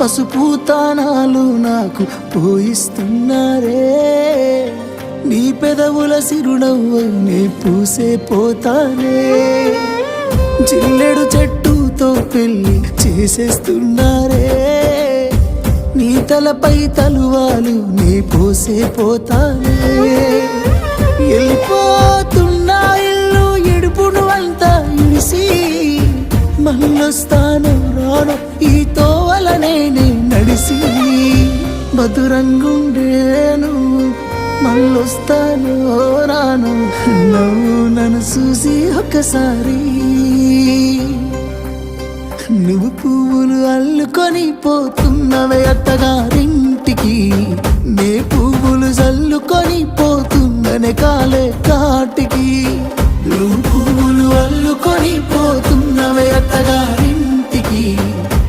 పసుపు తానాలు నాకు పోయిస్తున్నారే నీ పెదవుల సిరునవ్వు నే పూసే పోతానే జిల్లెడు చెట్టుతో పెళ్లి చేసేస్తున్నారే నీ తలపై తలువాలు నీ పోసే పోతానే వెళ్ళిపోతున్నా ఇల్లు ఎడుపును అంతా ఇడిసి మళ్ళొస్తాను రాను ఈ తోవలనే నడిసి మధురంగుండేను మళ్ళొస్తాను రాను నవ్వు నన్ను చూసి ఒక్కసారి నువ్వు పువ్వులు అల్లుకొని పోతున్నవే అత్తగారింటికి నే పువ్వులు చల్లుకొని పోతున్ననే కాలే కాటికి నువ్వు పువ్వులు అల్లుకొని పోతున్నవే అత్తగారి